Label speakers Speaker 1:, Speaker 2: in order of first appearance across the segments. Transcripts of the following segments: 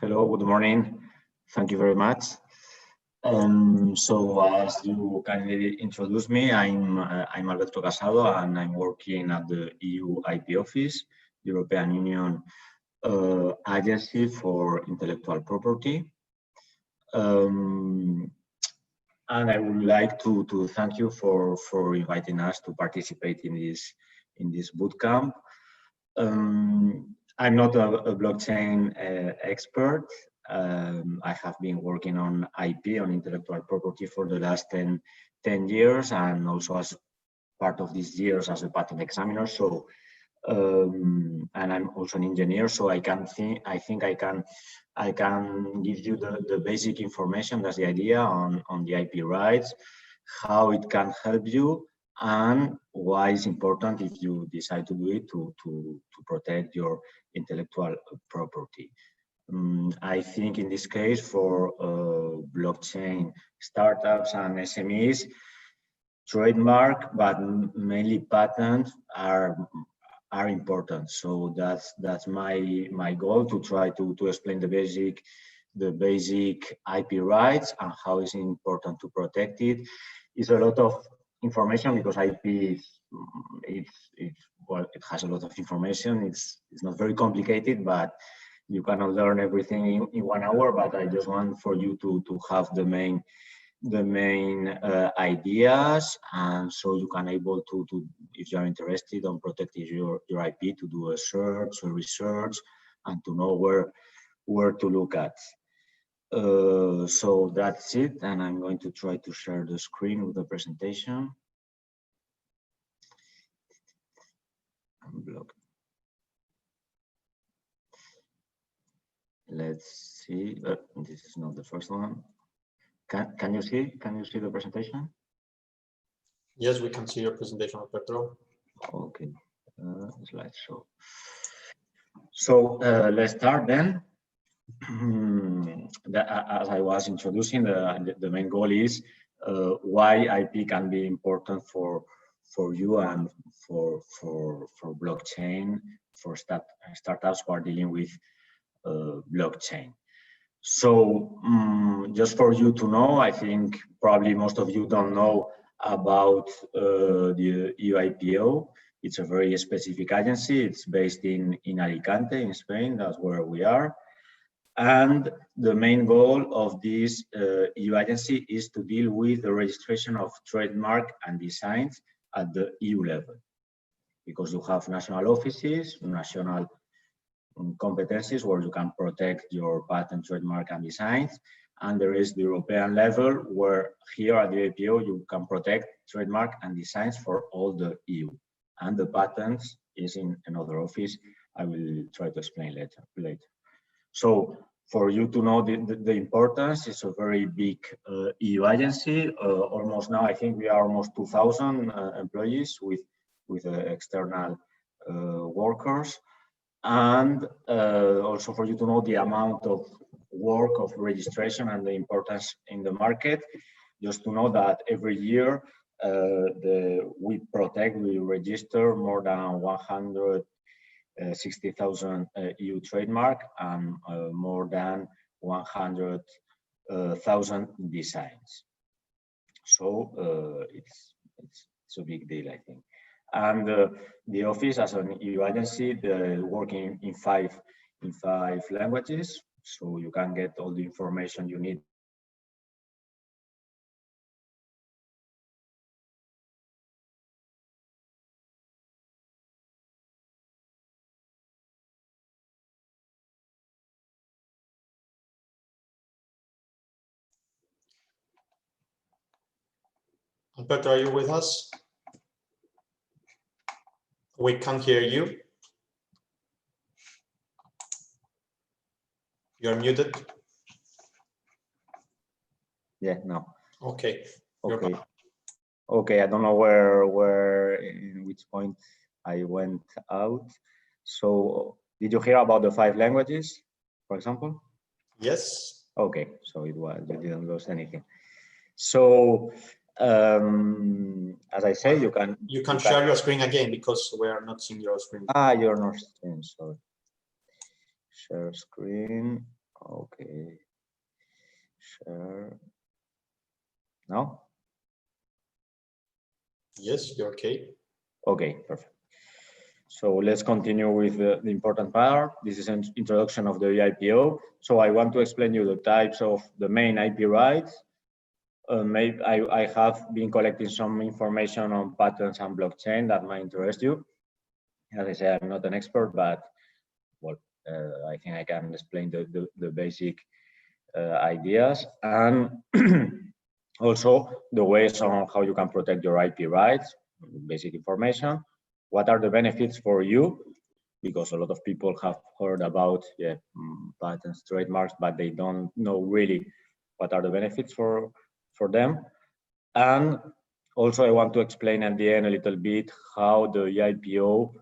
Speaker 1: Hello, good morning. Thank you very much. So as you kindly introduced me, I'm Alberto Casado and I'm working at the EU IP Office, European Union Agency for Intellectual Property. And I would like to thank you for inviting us to participate in this bootcamp. I'm not a blockchain expert. I have been working on IP, on intellectual property, for the last 10 years, and also as part of these years as a patent examiner. So, and I'm also an engineer, so I think I can give you the basic information. That's the idea on the IP rights, how it can help you, and why it's important if you decide to do it to protect your intellectual property. I think in this case for blockchain startups and SMEs, trademark, but mainly patents are important. So that's my goal, to try to explain the basic IP rights and how it's important to protect it. It's a lot of information because IP well, it has a lot of information. It's not very complicated, but you cannot learn everything in 1 hour. But I just want for you to have the main ideas, and so you can able to if you are interested on protecting your IP, to do a search or research and to know where to look at. So that's it, and I'm going to try to share the screen with the presentation. I'm blocked. Let's see. This is not the first one. Can you see the presentation?
Speaker 2: Yes, we can see your presentation, Alberto.
Speaker 1: Okay, slideshow. So let's start then. As I was introducing, the main goal is why IP can be important for you and for blockchain, for startups who are dealing with blockchain. So just for you to know, I think probably most of you don't know about the EUIPO. It's a very specific agency. It's based in Alicante, in Spain. That's where we are. And the main goal of this EU agency is to deal with the registration of trademark and designs at the EU level, because you have national offices, national competencies where you can protect your patent, trademark, and designs. And there is the European level where here at the IPO you can protect trademark and designs for all the EU. And the patents is in another office. I will try to explain later. So for you to know the importance, it's a very big EU agency. Almost now, I think we are almost 2,000 employees with external workers. And also for you to know the amount of work of registration and the importance in the market. Just to know that every year we register more than 160,000 EU trademark and more than 100,000 designs. So it's a big deal, I think. And the office, as an EU agency, working in five languages, so you can get all the information you need.
Speaker 2: Alberto, are you with us? We can't hear you. You're muted.
Speaker 1: Yeah, no.
Speaker 2: Okay.
Speaker 1: Okay. I don't know where in which point I went out. So did you hear about the 5 languages, for example?
Speaker 2: Yes.
Speaker 1: Okay, so you didn't lose anything. So as I say, you can
Speaker 2: share your screen again, because we are not seeing your screen.
Speaker 1: You're not seeing, sorry. Share screen. Okay. Share. No?
Speaker 2: Yes, you're okay.
Speaker 1: Okay, perfect. So let's continue with the important part. This is an introduction of the IPO. So I want to explain you the types of the main IP rights. Maybe I have been collecting some information on patents and blockchain that might interest you. As I say, I'm not an expert, but well, I think I can explain the basic ideas and also the ways on how you can protect your IP rights, basic information. What are the benefits for you? Because a lot of people have heard about patents, trademarks, but they don't know really what are the benefits for them. And also I want to explain at the end a little bit how the IPO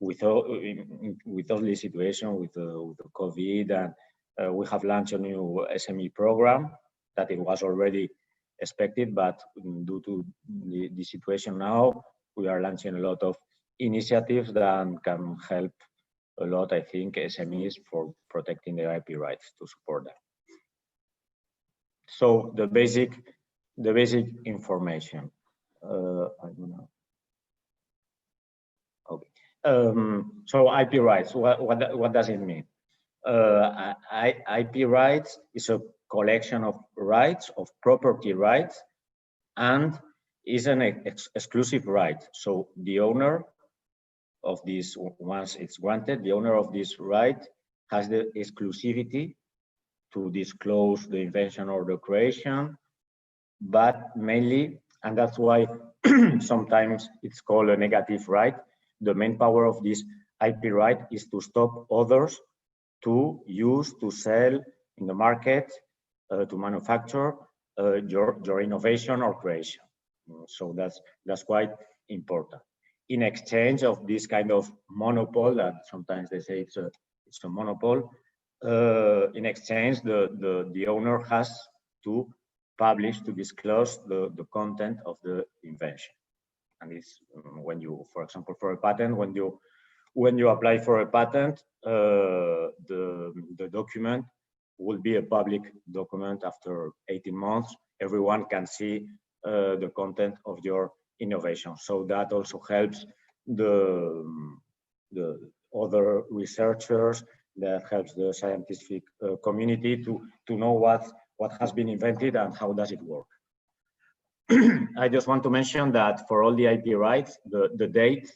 Speaker 1: with all this situation with the COVID, and we have launched a new SME program that it was already expected, but due to the situation now, we are launching a lot of initiatives that can help a lot, I think, SMEs for protecting their IP rights to support them. So the basic information. I don't know. Okay. So IP rights. What does it mean? IP rights is a collection of rights, of property rights, and is an exclusive right. So the owner of this, once it's granted, the owner of this right has the exclusivity to disclose the invention or the creation, but mainly, and that's why sometimes it's called a negative right, the main power of this IP right is to stop others to use, to sell in the market, to manufacture your innovation or creation. So that's quite important. In exchange of this kind of monopoly, that sometimes they say it's a monopoly, in exchange the owner has to publish, to disclose the content of the invention. And it's when you, for example, for a patent, when you apply for a patent, the document will be a public document after 18 months. Everyone can see the content of your innovation. So that also helps the other researchers, that helps the scientific community to know what has been invented and how does it work. I just want to mention that for all the IP rights, the date,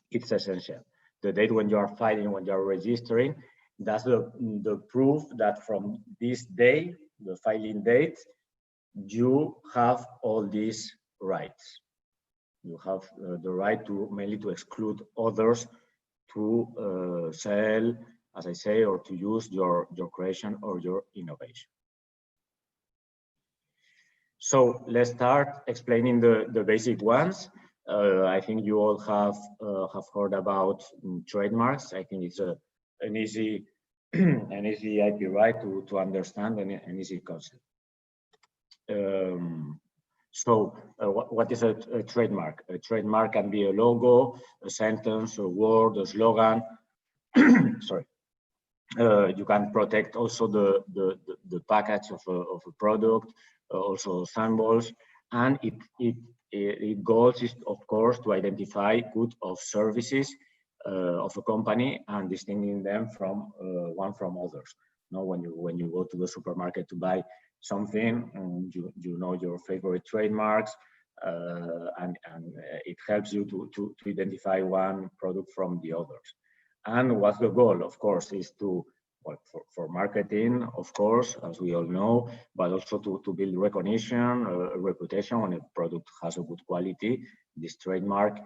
Speaker 1: it's essential. The date when you are filing, when you are registering, that's the proof that from this day, the filing date, you have all these rights. You have the right to mainly to exclude others to sell, as I say, or to use your creation or your innovation. So let's start explaining the basic ones. I think you all have heard about trademarks. I think it's an easy IP right to understand, and an easy concept. So what is a trademark? A trademark can be a logo, a sentence, a word, a slogan. Sorry. You can protect also the package of a product, also symbols, and it goals is of course to identify goods or services of a company and distinguishing them from one from others. Now, when you go to the supermarket to buy something, and you know your favorite trademarks, and it helps you to identify one product from the others. And what's the goal? Of course, is to, well, for marketing, of course, as we all know, but also to build recognition, reputation. When a product has a good quality, this trademark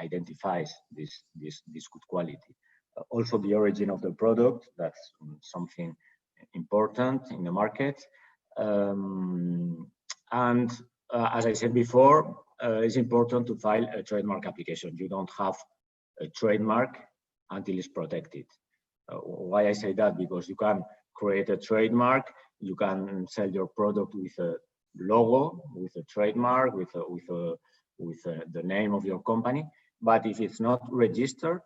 Speaker 1: identifies this good quality. Also, the origin of the product, that's something important in the market. And as I said before, it's important to file a trademark application. You don't have a trademark until it's protected. Why I say that? Because you can create a trademark, you can sell your product with a logo, with a trademark, with the name of your company, but if it's not registered,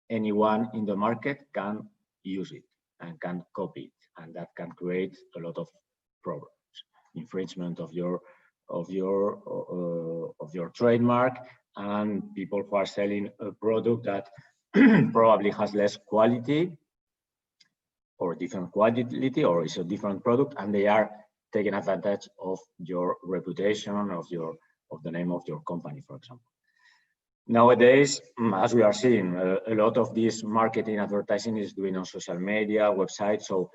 Speaker 1: anyone in the market can use it. and can copy it, and that can create a lot of problems, infringement of your trademark, and people who are selling a product that probably has less quality or different quality, or is a different product, and they are taking advantage of your reputation, of the name of your company, for example. Nowadays, as we are seeing, a lot of this marketing advertising is doing on social media, websites. So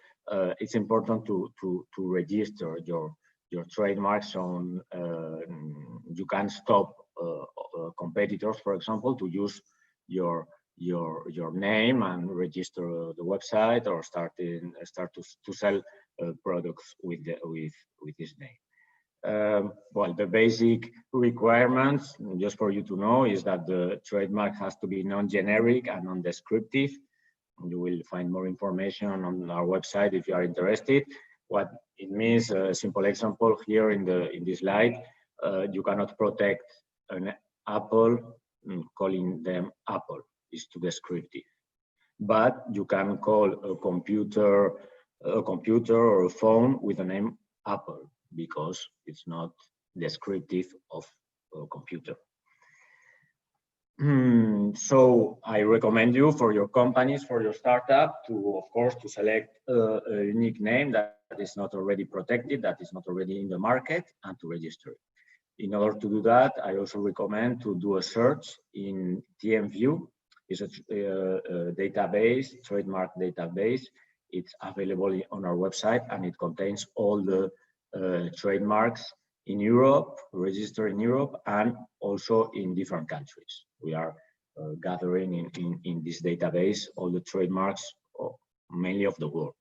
Speaker 1: it's important to register your trademarks on. You can stop competitors, for example, to use your name and register the website, or start to sell products with this name. Well, the basic requirements, just for you to know, is that the trademark has to be non-generic and non-descriptive. You will find more information on our website if you are interested. What it means, a simple example here in this slide, you cannot protect an apple calling them Apple. It's too descriptive. But you can call a computer or a phone with the name Apple, because it's not descriptive of a computer. So I recommend you, for your companies, for your startup, to, of course, to select a unique name that is not already protected, that is not already in the market, and to register it. In order to do that, I also recommend to do a search in TMView. It's a database, trademark database. It's available on our website, and it contains all the trademarks in Europe, registered in Europe, and also in different countries. We are gathering in this database all the trademarks, mainly of the world.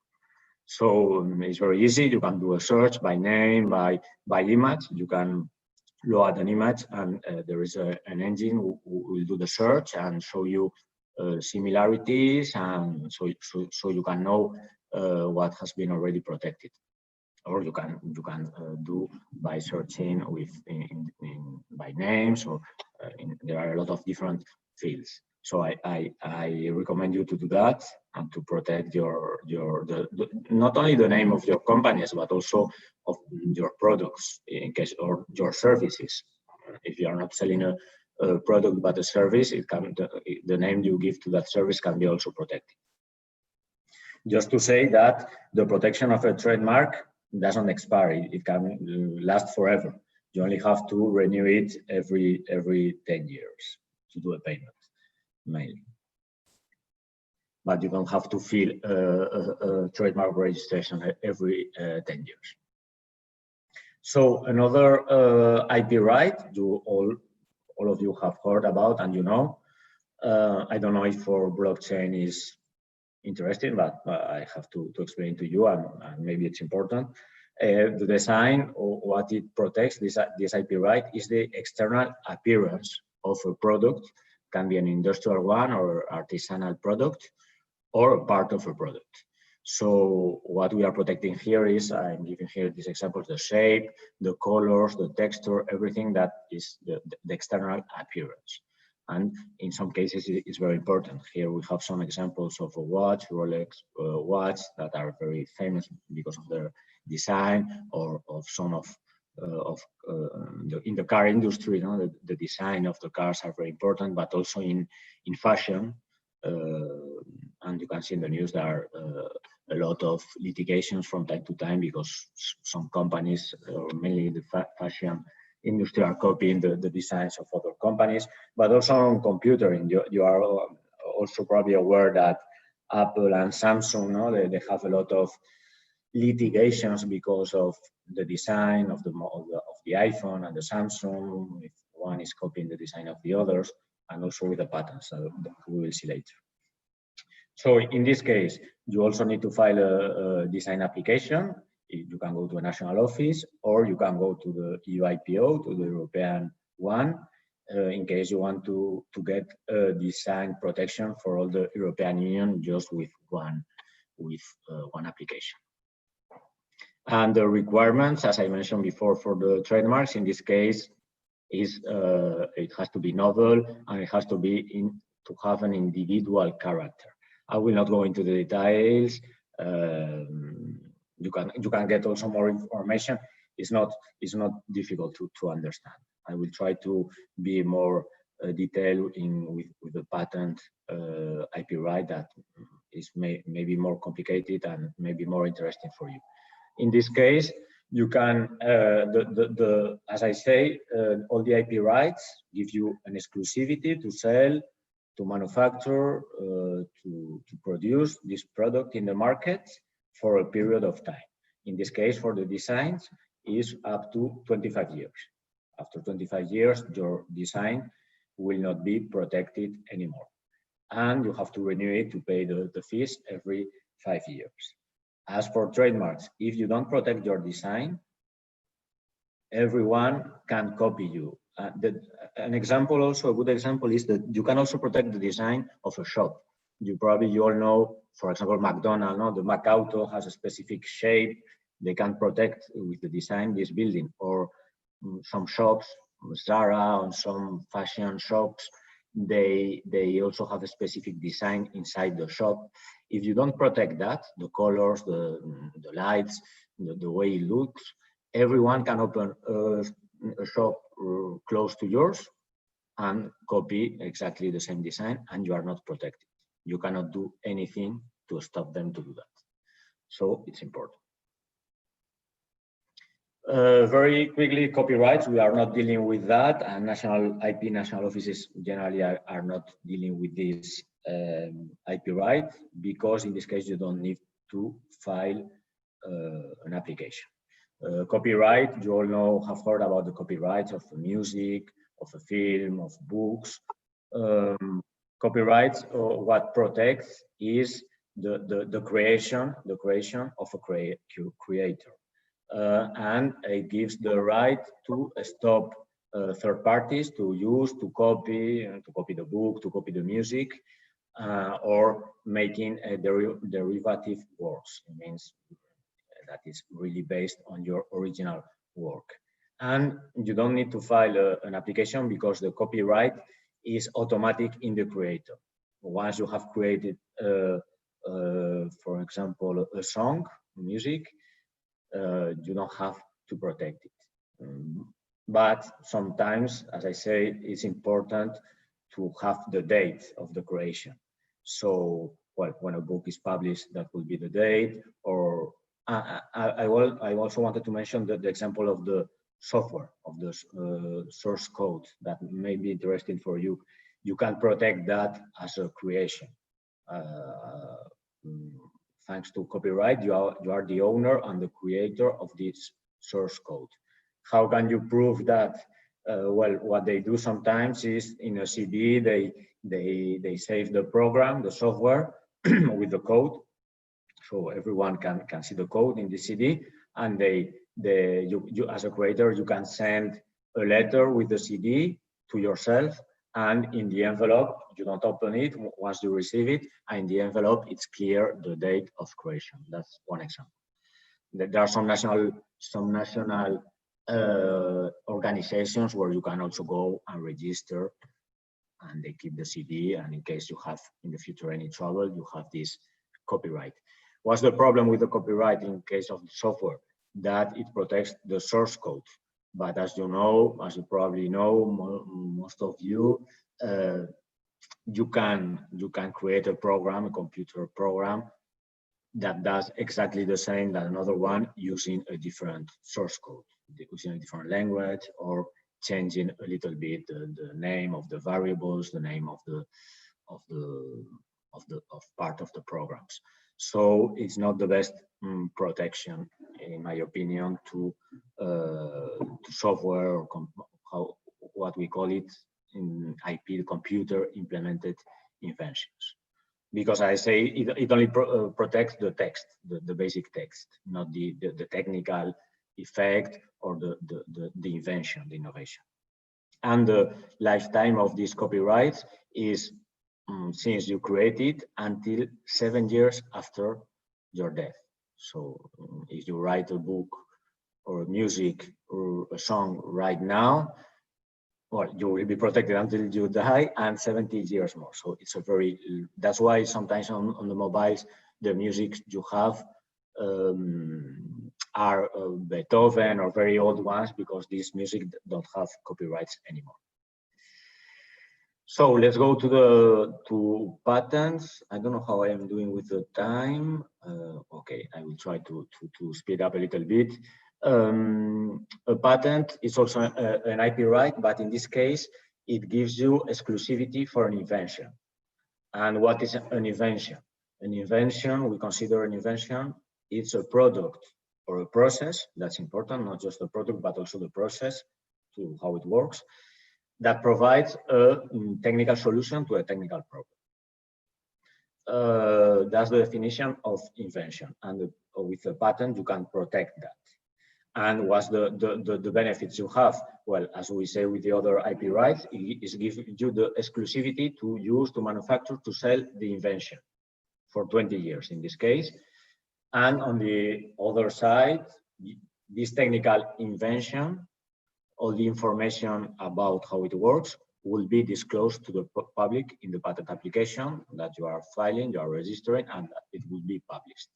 Speaker 1: So it's very easy. You can do a search by name, by image. You can load an image, and there is an engine who will do the search and show you similarities, and so you can know what has been already protected. Or you can do by searching by names, or there are a lot of different fields. So I recommend you to do that, and to protect not only the name of your companies, but also of your products, in case, or your services. If you are not selling a product but a service, the name you give to that service can be also protected. Just to say that the protection of a trademark doesn't expire. It can last forever. You only have to renew it every 10 years to do a payment, mainly. But you don't have to fill a trademark registration every 10 years. So another IP right, all of you have heard about, and you know. I don't know if for blockchain is interesting, but I have to explain to you, and maybe it's important. The design, or what it protects, this IP right, is the external appearance of a product. Can be an industrial one, or artisanal product, or part of a product. So what we are protecting here is, I'm giving here these examples: the shape, the colors, the texture, everything that is the external appearance. And in some cases, it's very important. Here we have some examples of a watch, Rolex watch, that are very famous because of their design, or of some in the car industry. You know, the design of the cars are very important, but also in fashion. And you can see in the news there are a lot of litigations from time to time, because some companies, mainly the fashion industry, are copying the designs of other companies. But also on computing, you are also probably aware that Apple and Samsung, they have a lot of litigations because of the design of the iPhone and the Samsung. If one is copying the design of the others, and also with the patents that we will see later. So in this case, you also need to file a design application. You can go to a national office, or you can go to the EU IPO, to the European one, in case you want to get design protection for all the European Union just with one application. And the requirements, as I mentioned before, for the trademarks in this case is it has to be novel, and it has to be to have an individual character. I will not go into the details. You can get also more information. It's not difficult to understand. I will try to be more detailed with the patent IP right that is maybe more complicated and maybe more interesting for you. In this case, you can, as I say, all the IP rights give you an exclusivity to sell, to manufacture, to produce this product in the market for a period of time. In this case, for the designs, is up to 25 years. After 25 years, your design will not be protected anymore. And you have to renew it to pay the fees every 5 years. As for trademarks, if you don't protect your design, everyone can copy you. An example, also a good example, is that you can also protect the design of a shop. You all know, for example, McDonald's, no? The McAuto has a specific shape. They can protect with the design this building, or some shops, Zara, and some fashion shops, they also have a specific design inside the shop. If you don't protect that, the colors, the lights, the way it looks, everyone can open a shop close to yours and copy exactly the same design, and you are not protected. You cannot do anything to stop them to do that. So it's important. Very quickly, copyrights, we are not dealing with that, and national offices generally are not dealing with this IP right, because in this case you don't need to file an application. Copyright, you all have heard about the copyrights of music, of a film, of books. Copyrights, what protects is the creation of a creator. And it gives the right to stop third parties to use, to copy the book, to copy the music, or making a derivative works. It means that is really based on your original work. And you don't need to file an application because the copyright is automatic in the creator. Once you have created, for example, a song, music, you don't have to protect it. But sometimes, as I say, it's important to have the date of the creation. So, well, when a book is published, that will be the date. Or I also wanted to mention the example of the software, of the source code, that may be interesting for you. You can protect that as a creation. Thanks to copyright, you are the owner and the creator of this source code. How can you prove that? Well, what they do sometimes is in a CD, they save the program, the software with the code. So everyone can see the code in the CD, and you as a creator, you can send a letter with the CD to yourself, and in the envelope, you don't open it once you receive it, and in the envelope, it's clear the date of creation. That's one example. There are some national organizations where you can also go and register, and they keep the CD, and in case you have in the future any trouble, you have this copyright. What's the problem with the copyright in case of the software? That it protects the source code. But as you know, as you probably know, most of you, you can create a program, a computer program, that does exactly the same that another one using a different source code, using a different language, or changing a little bit the name of the variables, the name of part of the programs. So it's not the best protection, in my opinion, to software, or what we call it in IP, computer implemented inventions. Because I say it only protects the text, the basic text, not the technical effect or the invention, the innovation. And the lifetime of these copyrights is since you create it until 7 years after your death. So if you write a book or music or a song right now, well, you will be protected until you die and 70 years more. So it's that's why sometimes on the mobiles the music you have are Beethoven or very old ones, because this music don't have copyrights anymore. So let's go to patents. I don't know how I am doing with the time. Okay, I will try to speed up a little bit. A patent is also an IP right, but in this case, it gives you exclusivity for an invention. And what is an invention? An invention, we consider an invention, it's a product or a process, that's important, not just the product, but also the process to how it works, that provides a technical solution to a technical problem. That's the definition of invention. And with a patent, you can protect that. And what's the benefits you have? Well, as we say with the other IP rights, it gives you the exclusivity to use, to manufacture, to sell the invention for 20 years in this case. And on the other side, this technical invention, all the information about how it works will be disclosed to the public in the patent application that you are filing, you are registering, and it will be published.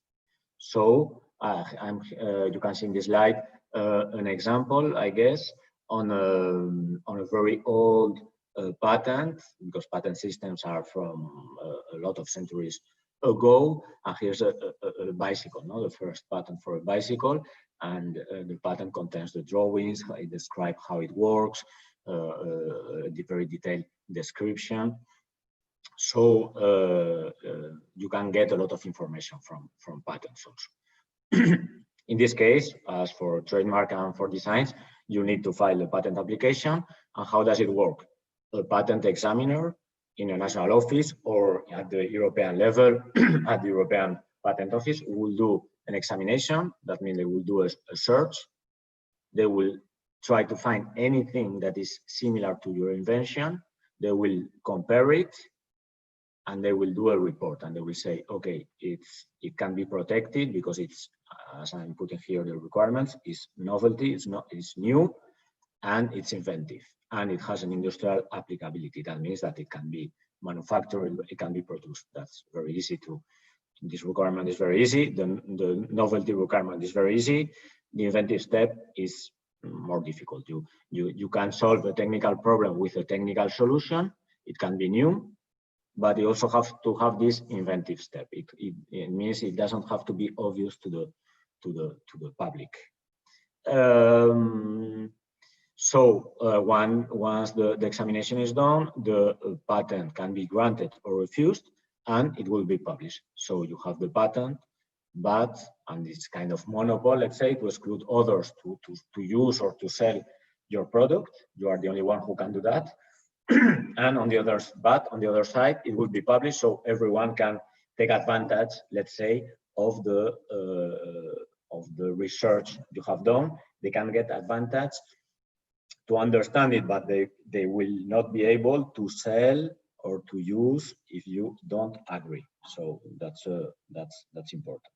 Speaker 1: So you can see in this slide an example, I guess, on a very old patent, because patent systems are from a lot of centuries ago. And here's a bicycle, no? The first patent for a bicycle, and the patent contains the drawings. It describes how it works, the very detailed description. So you can get a lot of information from patents also. In this case, as for trademark and for designs, you need to file a patent application. And how does it work? A patent examiner in a national office or at the European level, at the European Patent Office, will do an examination. That means they will do a search. They will try to find anything that is similar to your invention. They will compare it, and they will do a report, and they will say, okay, it can be protected because it's, as I'm putting here the requirements, is novelty, it's new, and it's inventive, and it has an industrial applicability. That means that it can be manufactured, it can be produced. That's very easy to, this requirement is very easy. The novelty requirement is very easy. The inventive step is more difficult. You can solve a technical problem with a technical solution. It can be new, but you also have to have this inventive step. It means it doesn't have to be obvious to the public. Once the examination is done, the patent can be granted or refused, and it will be published. So you have the patent, and it's kind of monopoly, let's say, to exclude others to use or to sell your product. You are the only one who can do that. And on the other side, it will be published, so everyone can take advantage, let's say, of the research you have done. They can get advantage to understand it, but they will not be able to sell or to use if you don't agree. So that's important.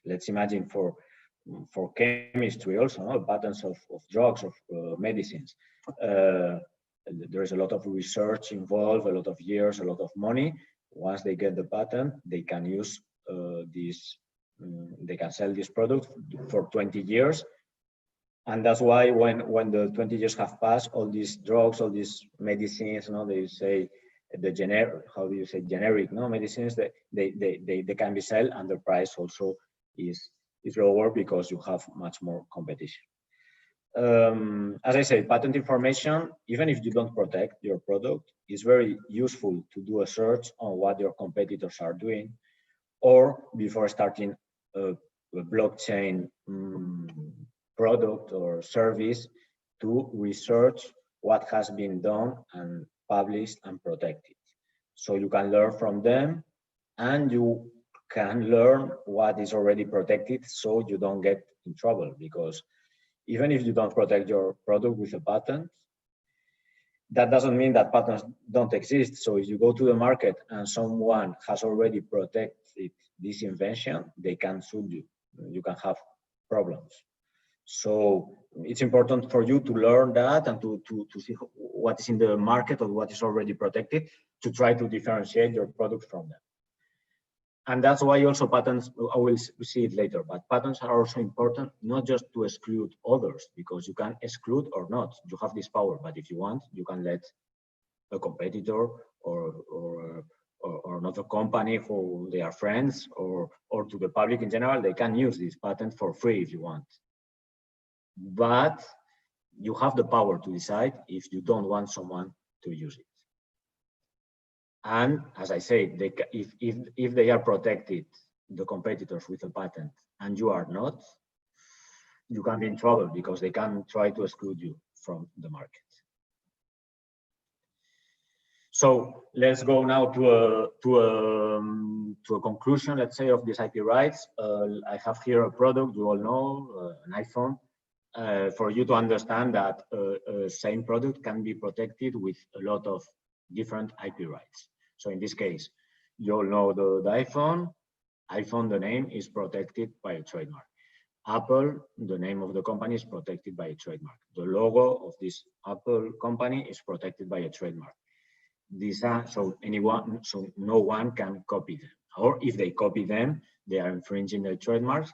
Speaker 1: Let's imagine for chemistry also, no? Patents of drugs, of medicines. There is a lot of research involved, a lot of years, a lot of money. Once they get the patent, they can use they can sell this product for 20 years. And that's why when the 20 years have passed, all these drugs, all these medicines, they say the generic, how do you say generic, medicines, they can be sold, and the price also is lower because you have much more competition. As I said, patent information, even if you don't protect your product, is very useful to do a search on what your competitors are doing, or before starting a blockchain product or service, to research what has been done and published and protected. So you can learn from them, and you can learn what is already protected, so you don't get in trouble. Because even if you don't protect your product with a patent, that doesn't mean that patents don't exist. So if you go to the market and someone has already protected this invention, they can sue you. You can have problems. So it's important for you to learn that and to see what is in the market or what is already protected, to try to differentiate your product from them. And that's why also patents, I will see it later, but patents are also important, not just to exclude others, because you can exclude or not, you have this power, but if you want, you can let a competitor or another company who they are friends or to the public in general, they can use this patent for free if you want. But you have the power to decide if you don't want someone to use it. And as I say, if they are protected, the competitors with a patent, and you are not, you can be in trouble because they can try to exclude you from the market. So let's go now to a conclusion, let's say, of these IP rights. I have here a product you all know, an iPhone. For you to understand that same product can be protected with a lot of different IP rights. So in this case, you all know the iPhone. iPhone, the name is protected by a trademark. Apple, the name of the company is protected by a trademark. The logo of this Apple company is protected by a trademark. So no one can copy them. Or if they copy them, they are infringing their trademarks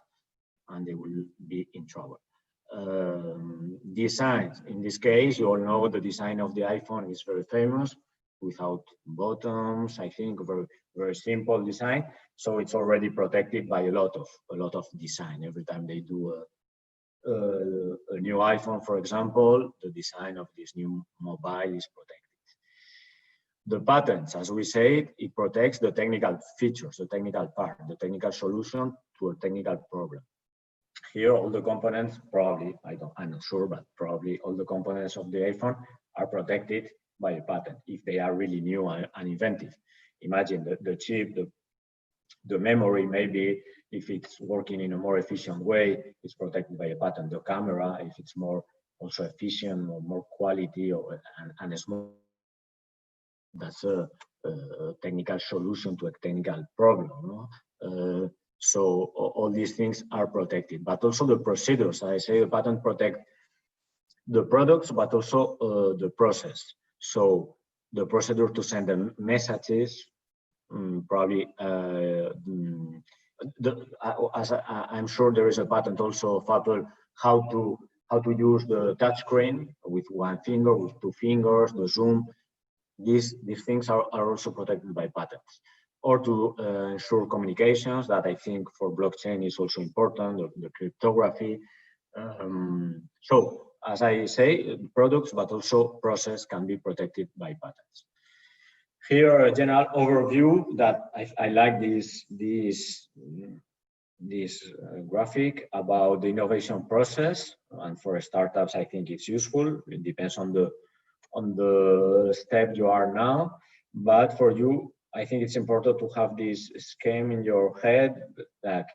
Speaker 1: and they will be in trouble. Design, in this case, you all know the design of the iPhone is very famous, without buttons, I think, very, very simple design. So it's already protected by a lot of design. Every time they do a new iPhone, for example, the design of this new mobile is protected. The patents, as we said, it protects the technical features, the technical part, the technical solution to a technical problem. Here, all the components, probably, I'm not sure, but probably all the components of the iPhone are protected by a patent if they are really new and inventive. Imagine the chip, the memory, maybe if it's working in a more efficient way, it's protected by a patent. The camera, if it's more also efficient or more quality and small, that's a technical solution to a technical problem. No? So all these things are protected, but also the procedures. I say the patent protect the products, but also the process. So the procedure to send the messages, probably, I'm sure there is a patent also of Apple how to use the touchscreen with one finger, with two fingers, the zoom. These things are also protected by patents. Or to ensure communications, that I think for blockchain is also important, the cryptography. So as I say, products, but also process can be protected by patents. Here, a general overview that I like this graphic about the innovation process. And for startups, I think it's useful. It depends on the step you are now. But for you, I think it's important to have this scheme in your head that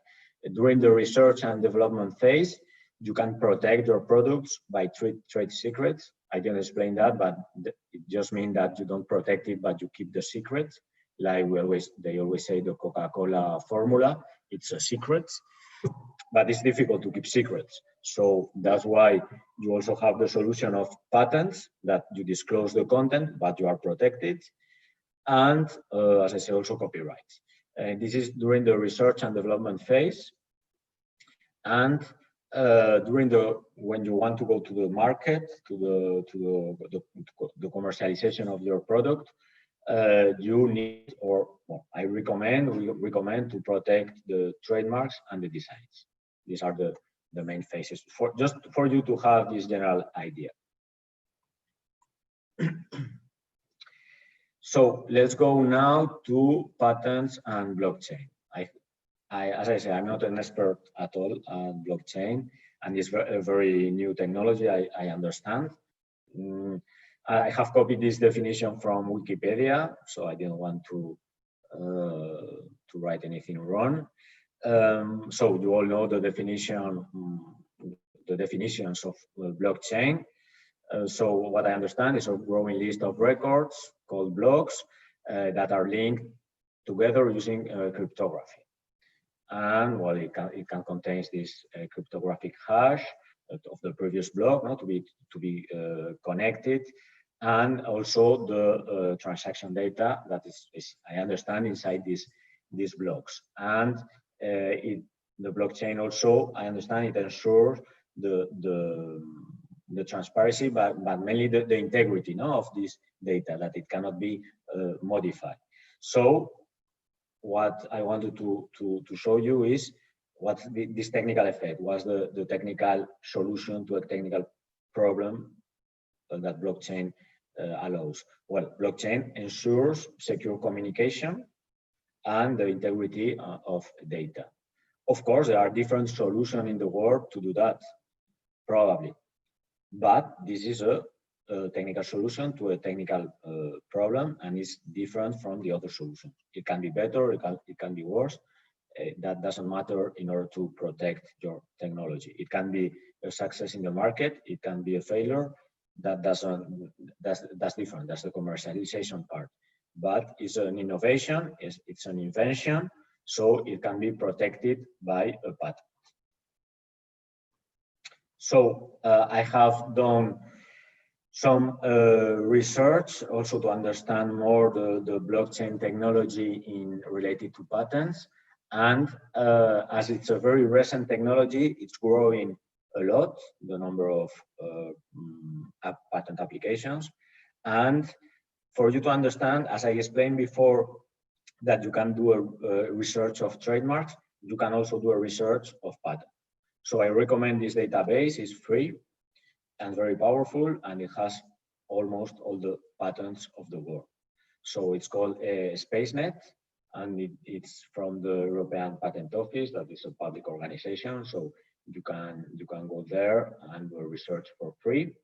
Speaker 1: during the research and development phase, you can protect your products by trade secrets. I can explain that, but it just means that you don't protect it, but you keep the secret. Like they always say the Coca-Cola formula, it's a secret, but it's difficult to keep secrets. So that's why you also have the solution of patents that you disclose the content, but you are protected. And as I say, also copyrights. This is during the research and development phase. And when you want to go to the market, to the commercialization of your product, you need, we recommend to protect the trademarks and the designs. These are the main phases just for you to have this general idea. So let's go now to patents and blockchain. As I say, I'm not an expert at all on blockchain, and it's a very new technology, I understand. I have copied this definition from Wikipedia, so I didn't want to write anything wrong. So you all know the definitions of blockchain. So what I understand is a growing list of records called blocks that are linked together using cryptography. And well, it can contain this cryptographic hash of the previous block, to be connected, and also the transaction data that is I understand inside this these blocks. And the blockchain also, I understand, it ensures the transparency, but mainly the integrity, no, of this data, that it cannot be modified. So what I wanted to show you is what this technical effect was, the technical solution to a technical problem that blockchain allows. Well, blockchain ensures secure communication and the integrity of data. Of course, there are different solutions in the world to do that, probably. But this is a technical solution to a technical problem, and it's different from the other solution. It can be better, it can be worse. That doesn't matter in order to protect your technology. It can be a success in the market, it can be a failure. That's different. That's the commercialization part. But it's an innovation, it's an invention, so it can be protected by a patent. So I have done some research also to understand more the blockchain technology related to patents. And as it's a very recent technology, it's growing a lot, the number of patent applications. And for you to understand, as I explained before, that you can do a research of trademarks, you can also do a research of patents. So I recommend this database. It's free and very powerful, and it has almost all the patents of the world. So it's called SpaceNet, and it's from the European Patent Office. That is a public organization. So you can go there and do research for free.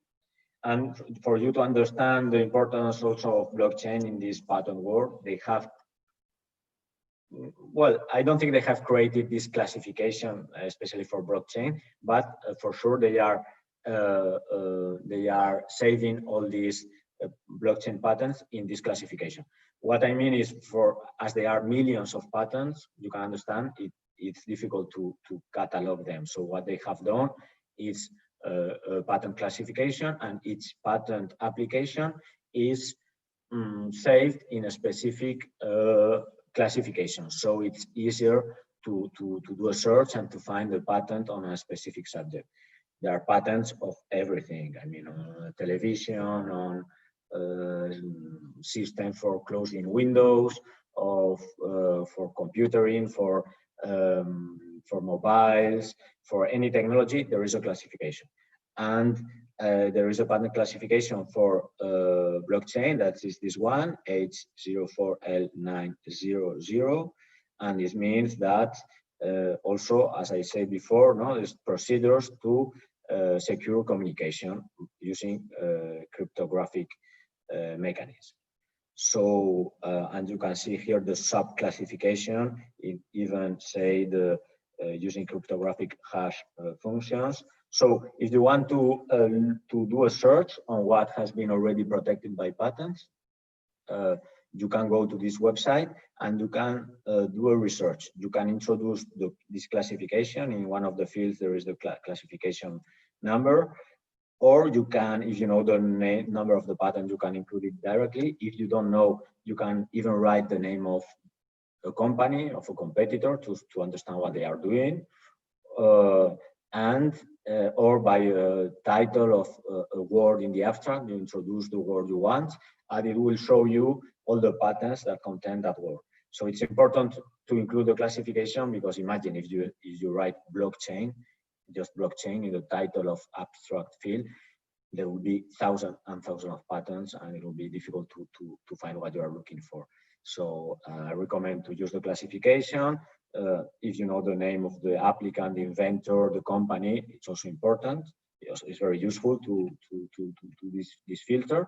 Speaker 1: And for you to understand the importance also of blockchain in this patent world, they have, well, I don't think they have created this classification especially for blockchain, but for sure they are saving all these blockchain patents in this classification. What I mean is, as there are millions of patents, you can understand it's difficult to catalog them. So what they have done is a patent classification, and each patent application is saved in a specific classification. So it's easier to do a search and to find the patent on a specific subject. There are patents of everything. I mean, on television, on system for closing windows, for computering, for mobiles, for any technology, there is a classification. And there is a patent classification for blockchain, that is this one, H04L900. And this means that also, as I said before, there's procedures to secure communication using cryptographic mechanism. So, and you can see here the sub-classification, it even say the using cryptographic hash functions. So if you want to do a search on what has been already protected by patents, you can go to this website and you can do a research. You can introduce this classification. In one of the fields, there is the classification number. Or you can, if you know the number of the patent, you can include it directly. If you don't know, you can even write the name of a company, of a competitor, to understand what they are doing. Or by a title of a word in the abstract, you introduce the word you want, and it will show you all the patents that contain that word. So it's important to include the classification, because imagine if you write blockchain, just blockchain in the title of abstract field, there will be thousands and thousands of patents, and it will be difficult to find what you are looking for. So I recommend to use the classification. If you know the name of the applicant, the inventor, the company, it's also important. It's very useful to this filter.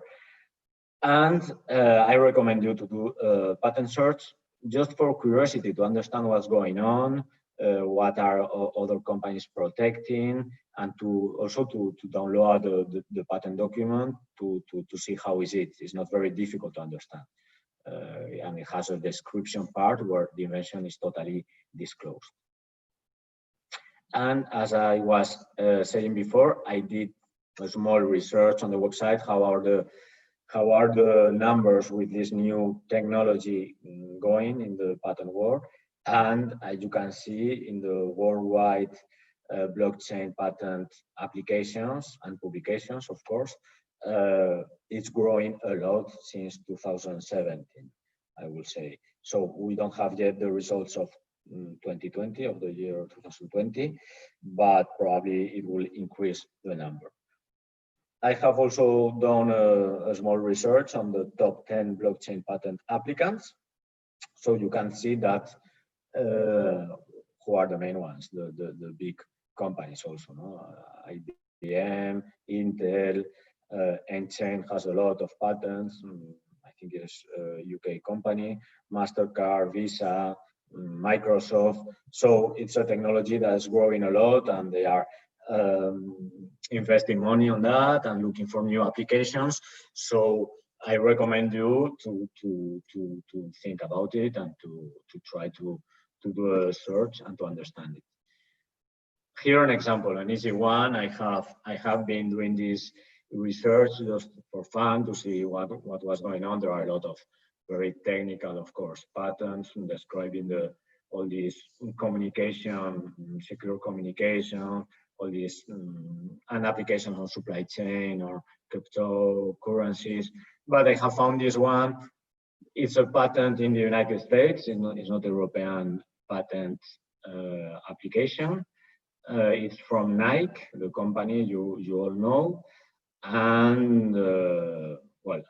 Speaker 1: And I recommend you to do a patent search just for curiosity, to understand what's going on, what are other companies protecting, and to also to download the patent document to see how is it. It's not very difficult to understand. And it has a description part where the invention is totally disclosed. And as I was saying before, I did a small research on the website. How are the numbers with this new technology going in the patent world? And as you can see in the worldwide blockchain patent applications and publications, of course, it's growing a lot since 2017, I will say. So we don't have yet the results of 2020, of the year 2020, but probably it will increase the number. I have also done a small research on the top 10 blockchain patent applicants. So you can see that who are the main ones, the big companies also, no? IBM, Intel, Enchain has a lot of patents. I think it's a UK company, MasterCard, Visa, Microsoft. So it's a technology that is growing a lot, and they are investing money on that and looking for new applications. So I recommend you to think about it and to try to do a search and to understand it. Here an example, an easy one. I have been doing this research just for fun to see what was going on. There are a lot of very technical, of course, patents describing all these communication, secure communication, all these and applications on supply chain or cryptocurrencies. But I have found this one. It's a patent in the United States. It's not a European patent application. It's from Nike, the company you all know. And well,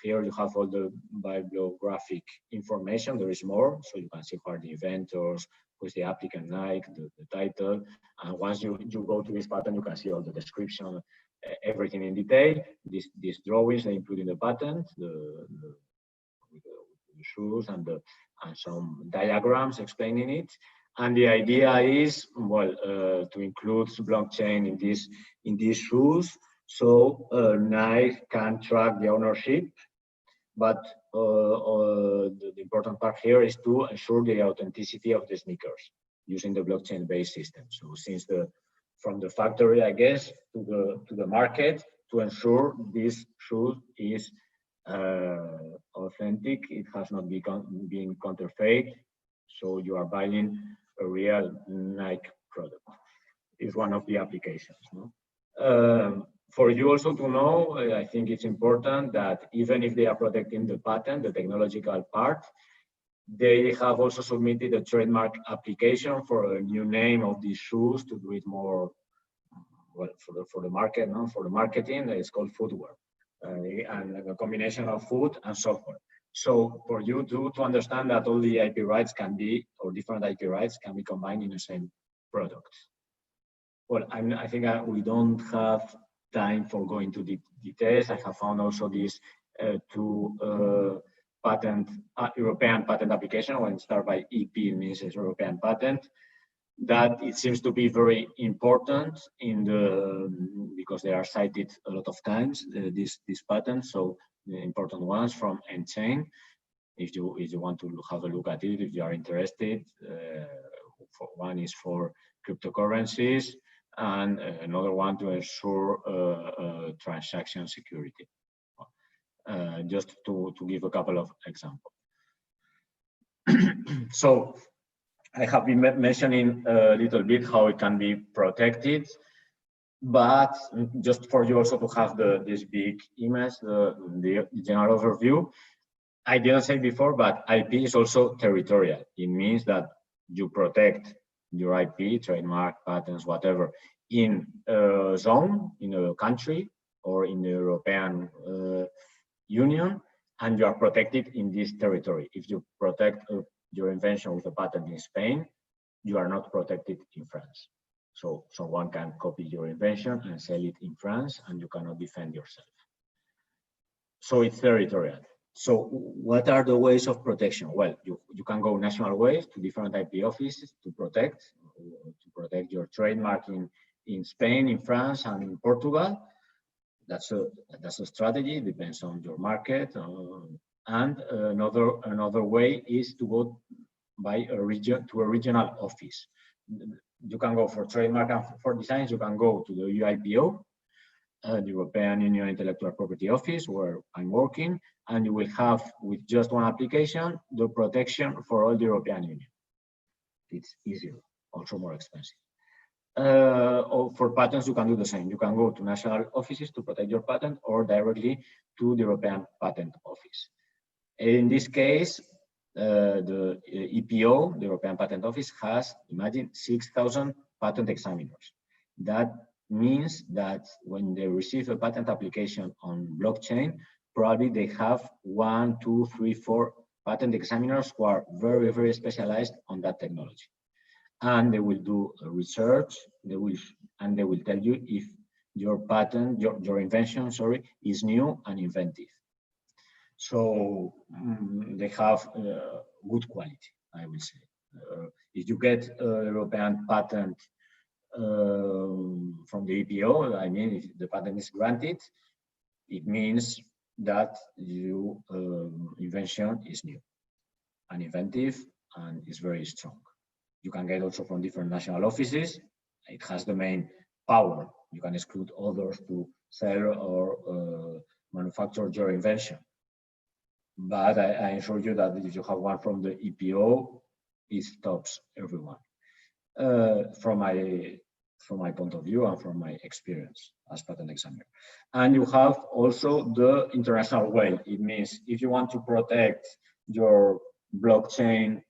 Speaker 1: here you have all the bibliographic information. There is more, so you can see who are the inventors, who is the applicant, Nike, the title. And once you go to this patent, you can see all the description, everything in detail. These drawings, including the patent, the shoes and some diagrams explaining it. And the idea is, well, to include blockchain in these shoes, so Nike can track the ownership. But the important part here is to ensure the authenticity of the sneakers using the blockchain-based system. So since from the factory, I guess, to the market, to ensure this shoe is authentic, it has not been counterfeit. So you are buying a real Nike product. Is one of the applications. No? For you also to know, I think it's important that even if they are protecting the patent, the technological part, they have also submitted a trademark application for a new name of these shoes to do it more, well, for the market, no? For the marketing. It's called footwear, and a combination of food and software. So for you to understand that all the IP rights can be, or different IP rights can be combined in the same product. Well, I think we don't have time for going to the details. I have found also these two European patent application. When it starts by EP, it means it's European patent. That it seems to be very important because they are cited a lot of times, these patents. So the important ones from Enchain, if you want to have a look at it, if you are interested. One is for cryptocurrencies, and another one to ensure transaction security. Just to give a couple of examples. So I have been mentioning a little bit how it can be protected, but just for you also to have this big image, the general overview. I didn't say before, but IP is also territorial. It means that you protect your IP, trademark, patents, whatever, in a zone, in a country, or in the European Union, and you are protected in this territory. If you protect your invention with a patent in Spain, you are not protected in France. So someone can copy your invention and sell it in France, and you cannot defend yourself. So it's territorial. So what are the ways of protection? Well, you can go national ways to different IP offices to protect your trademark in Spain, in France, and in Portugal. That's a strategy. It depends on your market. And another way is to go by a regional office. You can go for trademark and for designs. You can go to the UIPO, the European Union Intellectual Property Office, where I'm working, and you will have, with just one application, the protection for all the European Union. it's easier, also more expensive. Or for patents, you can do the same. You can go to national offices to protect your patent or directly to the European Patent Office. In this case, the EPO, the European Patent Office, has, imagine, 6,000 patent examiners. That means that when they receive a patent application on blockchain, probably they have 1, 2, 3, 4 patent examiners who are very, very specialized on that technology. And they will do research, they will tell you if your patent, your invention, sorry, is new and inventive. So they have good quality, I will say. If you get a European patent from the EPO, I mean, if the patent is granted, it means that your invention is new and inventive and is very strong. You can get also from different national offices. It has the main power. You can exclude others to sell or manufacture your invention. But I assure you that if you have one from the EPO, it stops everyone. From my point of view and from my experience as patent examiner. And you have also the international way. It means if you want to protect your blockchain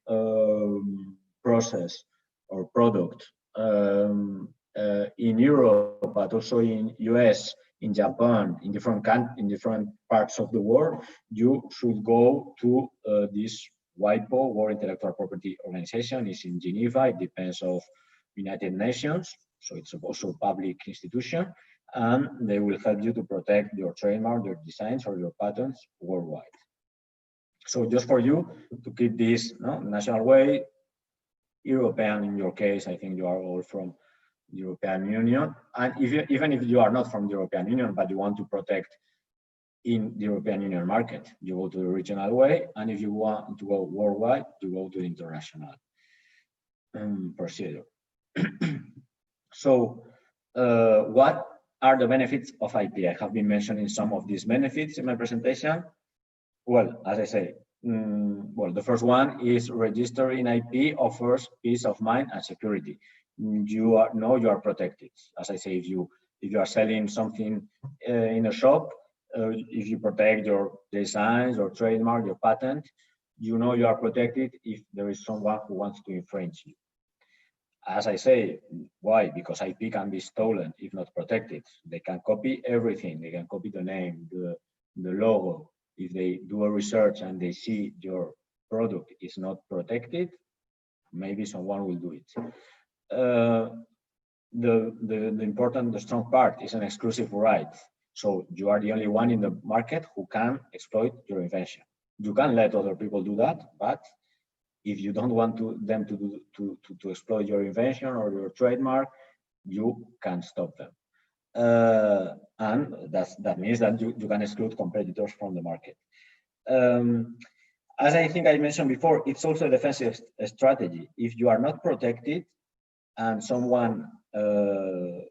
Speaker 1: process or product in Europe, but also in US, in Japan, in different parts of the world, you should go to this WIPO, World Intellectual Property Organization. It's in Geneva. It depends of United Nations, so it's also a public institution, and they will help you to protect your trademark, your designs, or your patents worldwide. So just for you to keep this national way, European in your case, I think you are all from the European Union. And even if you are not from the European Union, but you want to protect in the European Union market, you go to the regional way. And if you want to go worldwide, you go to the international procedure. So what are the benefits of IP? I have been mentioning some of these benefits in my presentation. Well, as I say, the first one is registering IP offers peace of mind and security. You are protected. As I say, if you are selling something in a shop, if you protect your designs or trademark, your patent, you are protected if there is someone who wants to infringe you. As I say, why? Because IP can be stolen if not protected. They can copy everything. They can copy the name, the logo. If they do a research and they see your product is not protected, maybe someone will do it. The strong part is an exclusive right. So you are the only one in the market who can exploit your invention. You can let other people do that, but if you don't want them to exploit your invention or your trademark, you can stop them. And that means that you can exclude competitors from the market. As I think I mentioned before, it's also a defensive strategy. If you are not protected and someone, a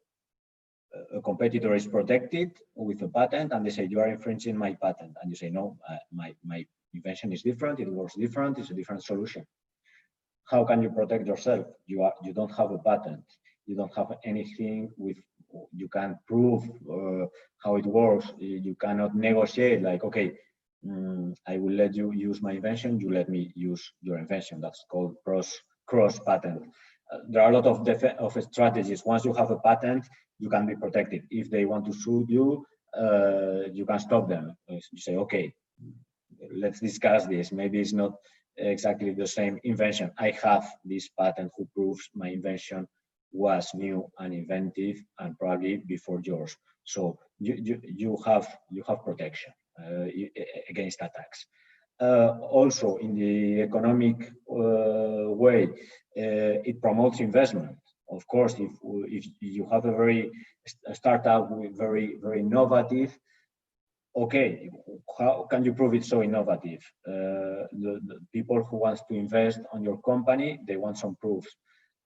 Speaker 1: competitor is protected with a patent and they say, you are infringing my patent. And you say, no, my invention is different. It works different. It's a different solution. How can you protect yourself? You don't have a patent. You don't have anything you can prove how it works. You cannot negotiate like, okay, I will let you use my invention. You let me use your invention. That's called cross patent. There are a lot of strategies. Once you have a patent, you can be protected. If they want to sue you, you can stop them. You say, okay, let's discuss this. Maybe it's not exactly the same invention. I have this patent who proves my invention was new and inventive and probably before yours. So you have protection against attacks. Also, in the economic way, it promotes investment. Of course, if you have a startup with very innovative, okay, how can you prove it so innovative? The people who want to invest on your company, they want some proofs.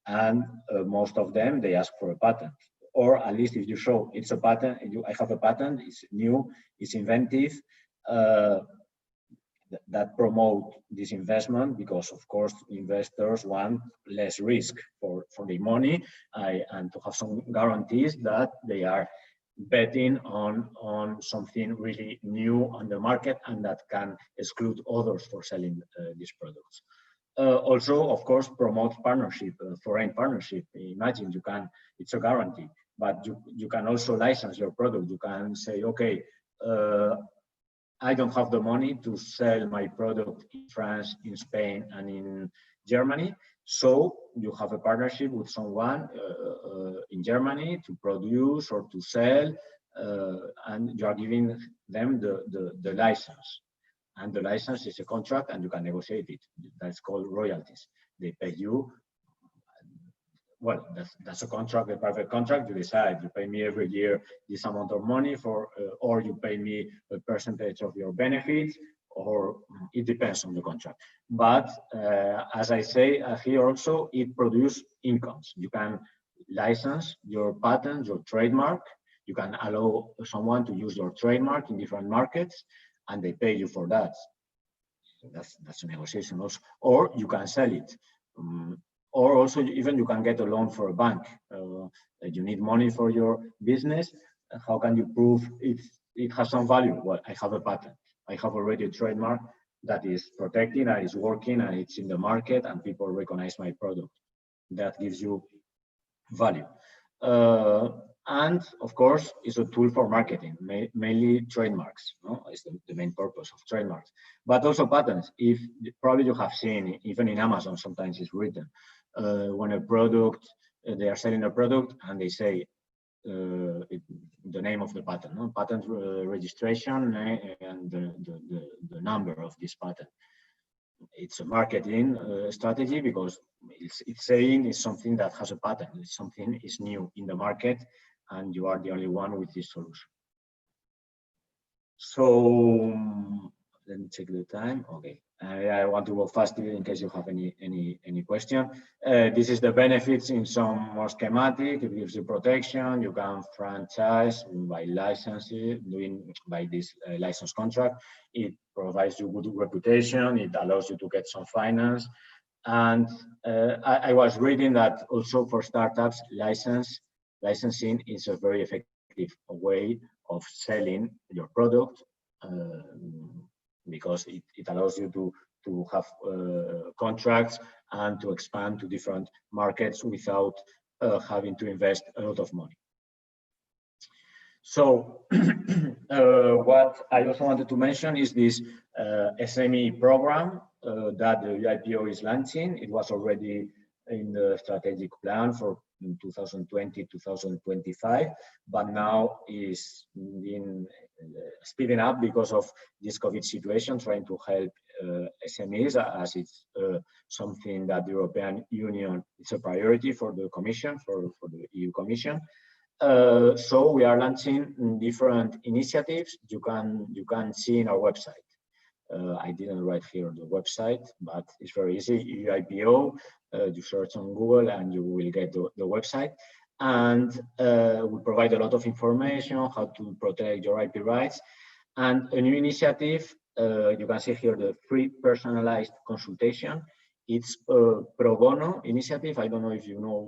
Speaker 1: And most of them, they ask for a patent. Or at least if you show it's a patent, I have a patent, it's new, it's inventive, that promote this investment, because of course investors want less risk for their money, and to have some guarantees that they are betting on something really new on the market and that can exclude others for selling these products. Also, of course, promote partnership, foreign partnership. Imagine it's a guarantee, but you can also license your product. You can say, okay, I don't have the money to sell my product in France, in Spain, and in Germany. So you have a partnership with someone in Germany to produce or to sell, and you are giving them the license. And the license is a contract, and you can negotiate it. That's called royalties. They pay you. Well, that's a contract, a private contract. You decide, you pay me every year this amount of money for, or you pay me a percentage of your benefits, or it depends on the contract. But as I say here also, it produces incomes. You can license your patent, your trademark. You can allow someone to use your trademark in different markets, and they pay you for that. That's a negotiation also. Or you can sell it. Or also, even you can get a loan for a bank. You need money for your business. How can you prove it has some value? Well, I have a patent. I have already a trademark that is protected, and is working, and it's in the market, and people recognize my product. That gives you value. And of course, it's a tool for marketing, mainly trademarks. No? It's the main purpose of trademarks, but also patents. If probably you have seen, even in Amazon, sometimes it's written when a product, they are selling a product, and they say the name of the patent, no? Patent registration, and the number of this patent. It's a marketing strategy, because it's saying it's something that has a patent. It's something is new in the market, and you are the only one with this solution. So let me check the time. Okay, I want to go faster in case you have any question. This is the benefits in some more schematic. It gives you protection. You can franchise by licensing, by this license contract. It provides you good reputation. It allows you to get some finance. And I was reading that also for startups, licensing is a very effective way of selling your product, because it allows you to have contracts and to expand to different markets without having to invest a lot of money. So what I also wanted to mention is this SME program that the IPO is launching. It was already in the strategic plan for 2020-2025, but now is in speeding up because of this COVID situation, trying to help SMEs, as it's something that the European Union, it's a priority for the Commission, for the EU Commission. So we are launching different initiatives. You can see in our website. I didn't write here the website, but it's very easy. You IPO, you search on Google, and you will get the website. And we provide a lot of information on how to protect your IP rights. And a new initiative, you can see here the free personalized consultation. It's a pro bono initiative. I don't know if you know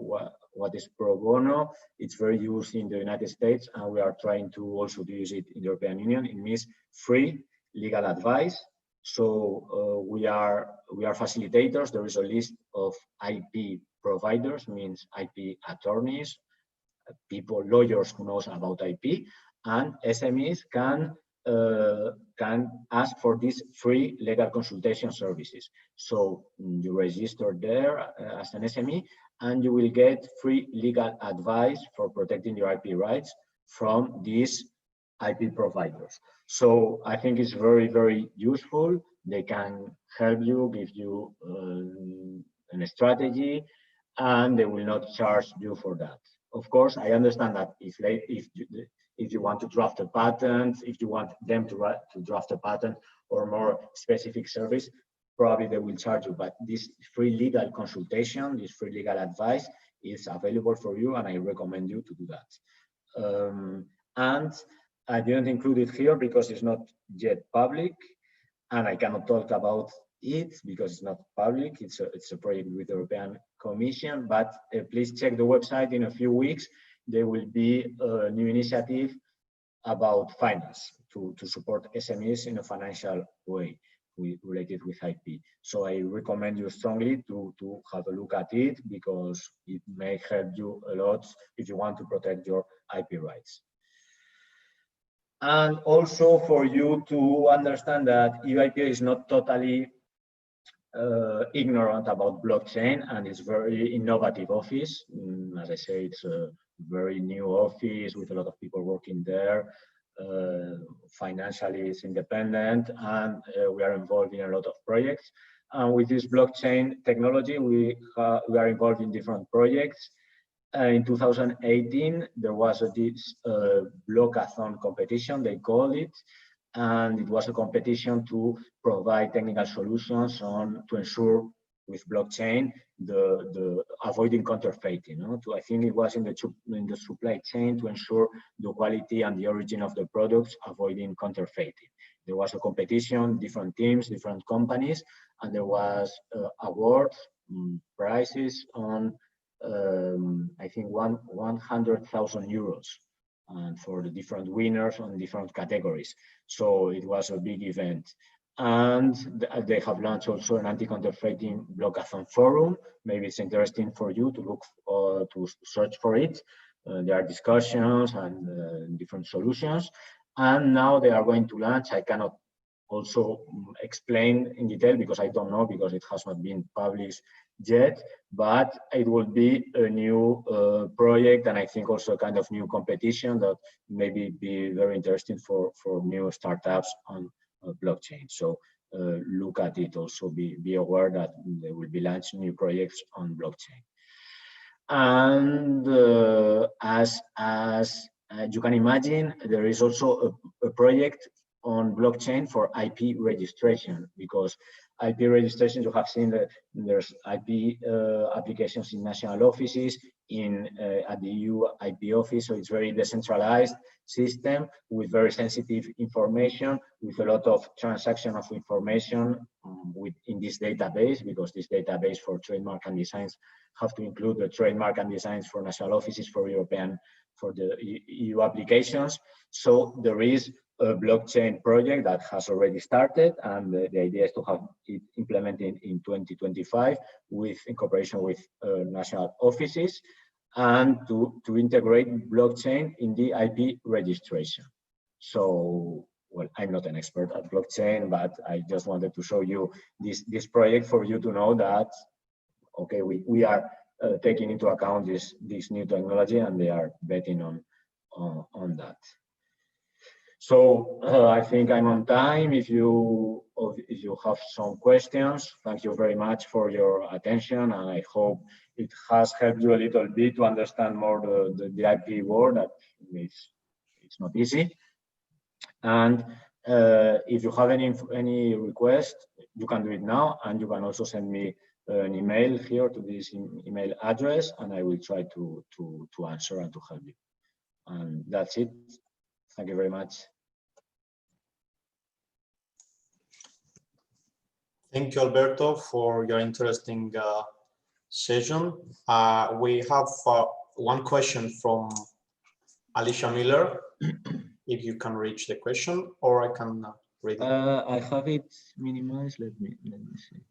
Speaker 1: what is pro bono. It's very used in the United States, and we are trying to also use it in the European Union. It means free legal advice. So we are facilitators. There is a list of IP providers, means IP attorneys, people, lawyers who knows about IP, and SMEs can ask for these free legal consultation services. So you register there as an SME, and you will get free legal advice for protecting your IP rights from these IP providers. So I think it's very, very useful. They can help you, give you a strategy, and they will not charge you for that. Of course, I understand that if you want to draft a patent, if you want them to draft a patent or more specific service, probably they will charge you. But this free legal consultation, this free legal advice is available for you, and I recommend you to do that. And I didn't include it here because it's not yet public, and I cannot talk about it because it's not public. It's a project with the European Commission, but please check the website. In a few weeks, there will be a new initiative about finance to support SMEs in a financial way related with IP. So I recommend you strongly to have a look at it, because it may help you a lot if you want to protect your IP rights. And also for you to understand that EUIPO is not totally ignorant about blockchain, and it's very innovative office. As I say, it's a very new office with a lot of people working there. Financially, it's independent, and we are involved in a lot of projects. And with this blockchain technology, we are involved in different projects. In 2018, there was this blockathon competition, they call it, and it was a competition to provide technical solutions to ensure with blockchain the avoiding counterfeiting. I think it was in the supply chain to ensure the quality and the origin of the products, avoiding counterfeiting. There was a competition, different teams, different companies, and there was awards, prizes on I think 100,000 euros, and for the different winners on different categories. So it was a big event. And they have launched also an anti-counterfeiting blockathon forum. Maybe it's interesting for you to look to search for it. There are discussions and different solutions. And now they are going to launch. I cannot also explain in detail because I don't know, because it has not been published yet, but it will be a new project, and I think also a kind of new competition that maybe be very interesting for new startups on blockchain. So look at it. Also be aware that there will be launched new projects on blockchain. And as you can imagine, there is also a project on blockchain for IP registration, because IP registration, you have seen that there's IP applications in national offices, at the EU IP office, so it's very decentralized system with very sensitive information, with a lot of transaction of information in this database, because this database for trademark and designs have to include the trademark and designs for national offices, for the EU applications. So there is a blockchain project that has already started, and the idea is to have it implemented in 2025 in cooperation with national offices, and to integrate blockchain in the IP registration. So, well, I'm not an expert at blockchain, but I just wanted to show you this project for you to know that, okay, we are taking into account this new technology, and they are betting on that. So I think I'm on time. If you have some questions, thank you very much for your attention, and I hope it has helped you a little bit to understand more the IP world. That it's not easy. And if you have any request, you can do it now, and you can also send me an email here to this email address, and I will try to answer and to help you. And that's it. Thank you very much.
Speaker 2: Thank you, Alberto, for your interesting session. We have one question from Alicia Miller. If you can reach the question, or I can read it.
Speaker 1: I have it minimized. Let me see.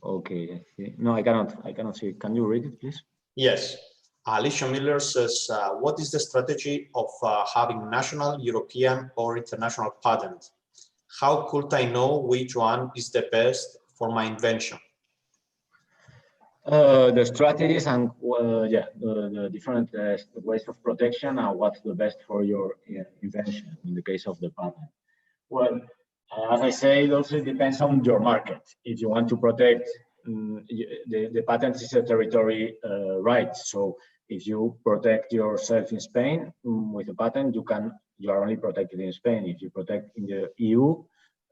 Speaker 1: Okay. No, I cannot see it. Can you read it, please?
Speaker 2: Yes. Alicia Miller says, what is the strategy of having national, European, or international patent? How could I know which one is the best for my invention?
Speaker 1: The strategies and the different ways of protection and what's the best for your invention in the case of the patent. Well, as I say, it also depends on your market. If you want to protect the patent is a territory right. So if you protect yourself in Spain with a patent, you are only protected in Spain. If you protect in the EU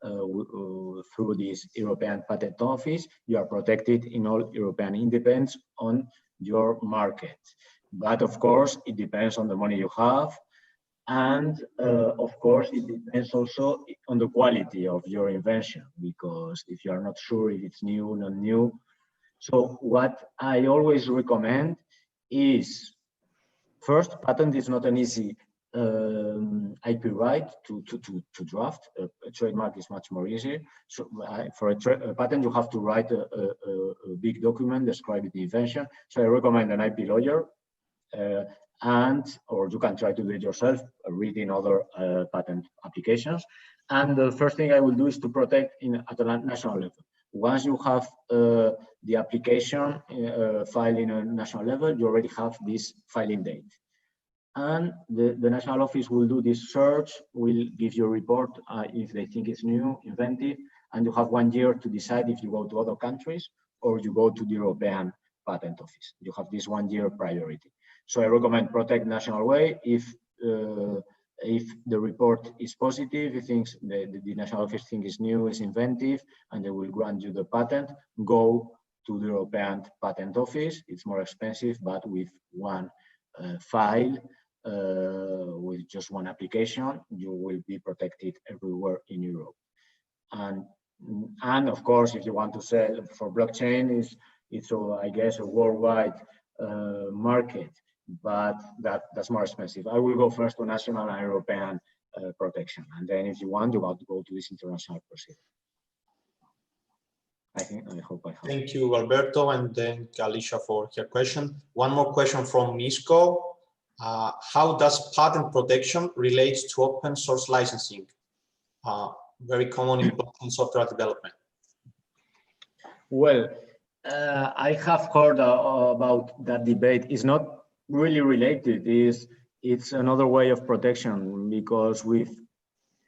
Speaker 1: through this European Patent Office, you are protected in all European. It depends on your market. But of course, it depends on the money you have And of course, it depends also on the quality of your invention, because if you are not sure if it's new, not new. So what I always recommend is, first, patent is not an easy IP right to draft. A trademark is much more easier. So for a patent, you have to write a big document describing the invention. So I recommend an IP lawyer, or you can try to do it yourself, reading other patent applications. And the first thing I will do is to protect at a national level. Once you have the application filed in a national level, you already have this filing date. And the national office will do this search, will give you a report if they think it's new, inventive, and you have 1 year to decide if you go to other countries or you go to the European Patent Office. You have this 1 year priority. So I recommend protect national way. If the report is positive, it thinks the national office thinks is new, is inventive, and they will grant you the patent, go to the European Patent Office. It's more expensive, but with one file, with just one application, you will be protected everywhere in Europe. And of course, if you want to sell for blockchain, it's I guess a worldwide market, but that's more expensive. I will go first to national and European protection, and then if you want, you have to go to this international procedure. I hope I have.
Speaker 2: Thank you, Alberto, and then Alicia for her question. One more question from Misco. How does patent protection relate to open source licensing? Very common in blockchain software development.
Speaker 1: Well, I have heard about that debate. It's not really related. It's another way of protection, because with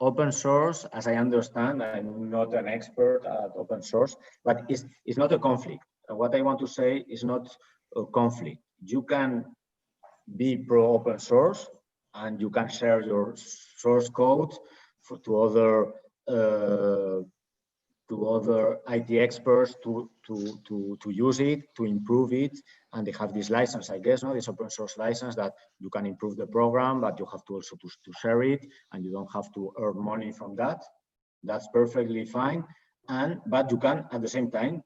Speaker 1: open source, as I understand, I'm not an expert at open source, but it's not a conflict. What I want to say is not a conflict. You can be pro open source and you can share your source code to other IT experts to use it, to improve it, and they have this license, I guess, no, this open source license that you can improve the program, but you have to also to share it, and you don't have to earn money from that. That's perfectly fine, but you can at the same time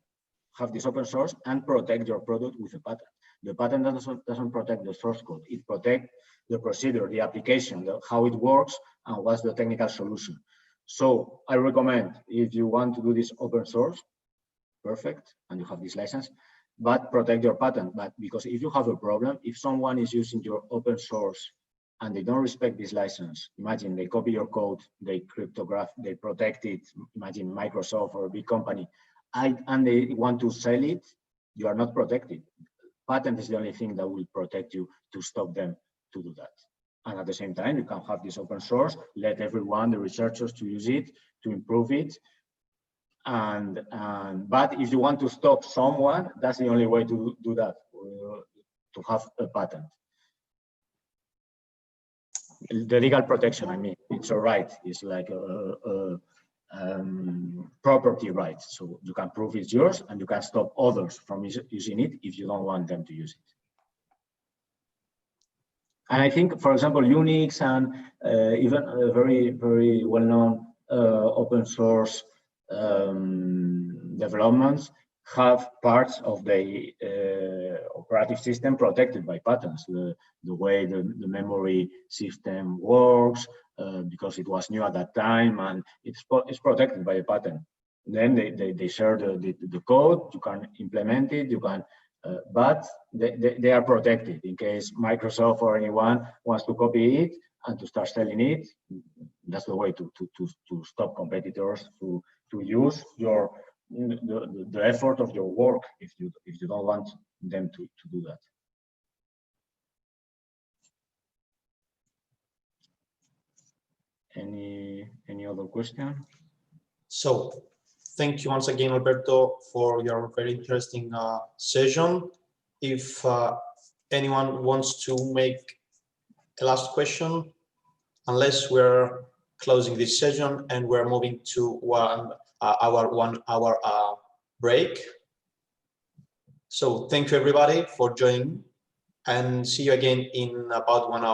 Speaker 1: have this open source and protect your product with a patent. The patent doesn't protect the source code; it protects the procedure, the application, how it works, and what's the technical solution. So I recommend, if you want to do this open source, perfect, and you have this license, but protect your patent. But because if you have a problem, if someone is using your open source and they don't respect this license, imagine they copy your code, they cryptograph, they protect it, imagine Microsoft or a big company, and they want to sell it, you are not protected. Patent is the only thing that will protect you to stop them to do that. And at the same time, you can have this open source, let everyone, the researchers, to use it, to improve it. But if you want to stop someone, that's the only way to do that, to have a patent. The legal protection, I mean, it's a right. It's like a property right. So you can prove it's yours, and you can stop others from using it if you don't want them to use it. And I think, for example, Unix and even very, very well-known open source developments have parts of the operative system protected by patents. The way the memory system works, because it was new at that time, and it's protected by a patent. Then they share the code, you can implement it, you can, but they are protected in case Microsoft or anyone wants to copy it and to start selling it. That's the way to stop competitors to use the effort of your work if you don't want them to do that. Any other question?
Speaker 2: So thank you once again, Alberto, for your very interesting session. If anyone wants to make a last question, unless we're closing this session and we're moving to our 1 hour break. So thank you everybody for joining, and see you again in about 1 hour.